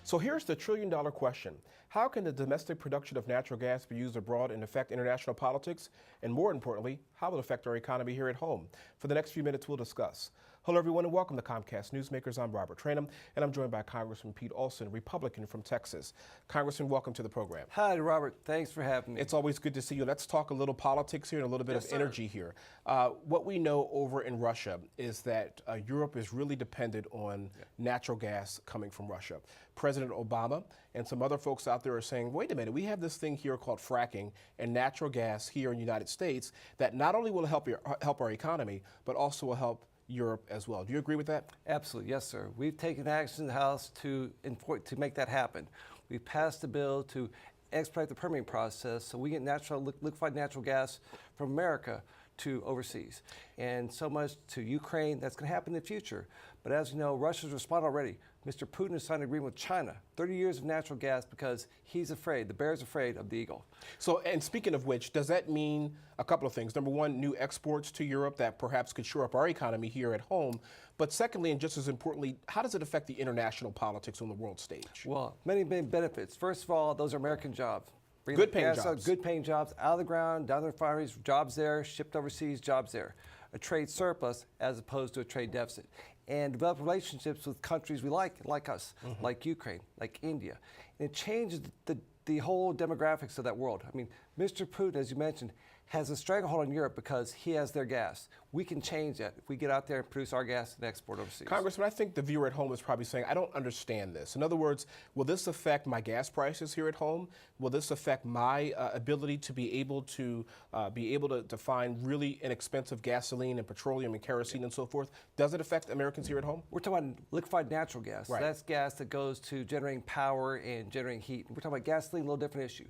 So here's the trillion-dollar question. How can the domestic production of natural gas be used abroad and affect international politics? And more importantly, how will it affect our economy here at home? For the next few minutes, we'll discuss. Hello, everyone, and welcome to Comcast Newsmakers. I'm Robert Trainum, and I'm joined by Congressman Pete Olson, Republican from Texas. Congressman, welcome to the program. Hi, Robert. Thanks for having me. It's always good to see you. Let's talk a little politics here and a little bit of energy here. What we know over in Russia is that Europe is really dependent on natural gas coming from Russia. President Obama and some other folks out there are saying, wait a minute, we have this thing here called fracking and natural gas here in the United States that not only will help our economy, but also will help Europe as well. Do you agree with that? Absolutely, yes, sir. We've taken action in the House to make that happen. We've passed a bill to expedite the permitting process so we get liquefied natural gas from America to overseas. And so much to Ukraine, that's going to happen in the future. But as you know, Russia's responded already. Mr. Putin has signed an agreement with China, 30 years of natural gas because he's afraid, the bear's afraid of the eagle. So, and speaking of which, does that mean a couple of things? Number one, new exports to Europe that perhaps could shore up our economy here at home. But secondly, and just as importantly, how does it affect the international politics on the world stage? Well, many benefits. First of all, those are American jobs. Good paying jobs. Good paying jobs out of the ground, down the refineries, jobs there, shipped overseas, jobs there. A trade surplus as opposed to a trade deficit. And develop relationships with countries we like us, like Ukraine, like India. And it changes the whole demographics of that world. I mean, Mr. Putin, as you mentioned, has a stranglehold on Europe because he has their gas. We can change that if we get out there and produce our gas and export overseas. Congressman, I think the viewer at home is probably saying, I don't understand this. In other words, will this affect my gas prices here at home? Will this affect my ability to be able to find really inexpensive gasoline and petroleum and kerosene and so forth? Does it affect Americans here at home? We're talking about liquefied natural gas. Right. That's gas that goes to generating power and generating heat. We're talking about gasoline, a little different issue.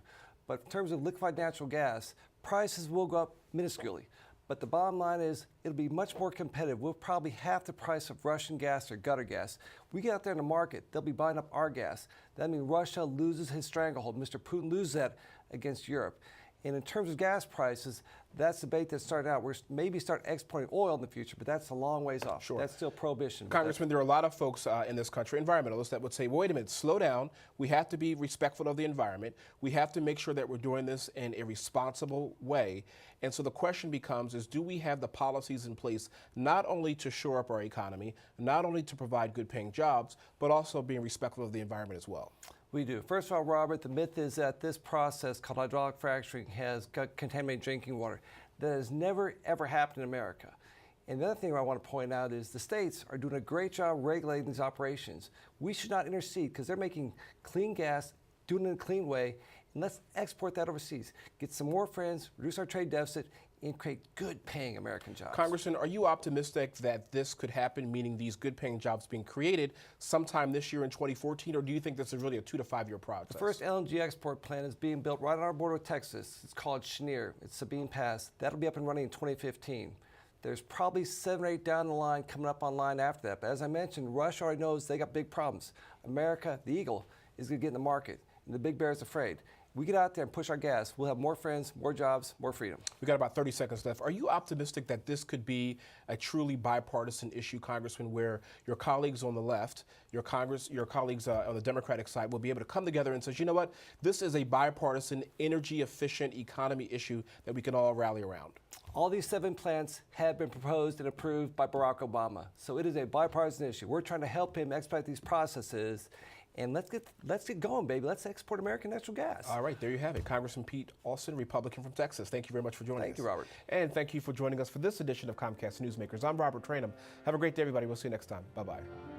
But in terms of liquefied natural gas, prices will go up minusculely. But the bottom line is it'll be much more competitive. We'll probably half the price of Russian gas or gutter gas. We get out there in the market, they'll be buying up our gas. That means Russia loses his stranglehold. Mr. Putin loses that against Europe. And in terms of gas prices, that's the debate that started out. We're maybe start exporting oil in the future, but that's a long ways off. Sure. That's still prohibition. Congressman, there are a lot of folks in this country, environmentalists, that would say, well, wait a minute, slow down. We have to be respectful of the environment. We have to make sure that we're doing this in a responsible way. And so the question becomes is, do we have the policies in place not only to shore up our economy, not only to provide good paying jobs, but also being respectful of the environment as well? We do. First of all, Robert, the myth is that this process called hydraulic fracturing has contaminated drinking water. That has never, ever happened in America. And the other thing I want to point out is the states are doing a great job regulating these operations. We should not intercede because they're making clean gas, doing it in a clean way, and let's export that overseas. Get some more friends, reduce our trade deficit, and create good-paying American jobs. Congressman, are you optimistic that this could happen, meaning these good-paying jobs being created sometime this year in 2014, or do you think this is really a 2 to 5 year process? The first LNG export plant is being built right on our border with Texas. It's called Cheniere. It's Sabine Pass. That'll be up and running in 2015. There's probably 7 or 8 down the line coming up online after that. But as I mentioned, Russia already knows they got big problems. America, the eagle, is going to get in the market, and the big bear is afraid. We get out there and push our gas, we'll have more friends, more jobs, more freedom. We got about 30 seconds left. Are you optimistic that this could be a truly bipartisan issue, Congressman, where your colleagues on the left, your colleagues on the Democratic side will be able to come together and say, you know what, this is a bipartisan, energy-efficient economy issue that we can all rally around? All these 7 plants have been proposed and approved by Barack Obama. So it is a bipartisan issue. We're trying to help him expedite these processes. And let's get going, baby. Let's export American natural gas. All right, there you have it. Congressman Pete Olson, Republican from Texas. Thank you very much for joining us. Thank you, Robert. And thank you for joining us for this edition of Comcast Newsmakers. I'm Robert Trainum. Have a great day, everybody. We'll see you next time. Bye-bye.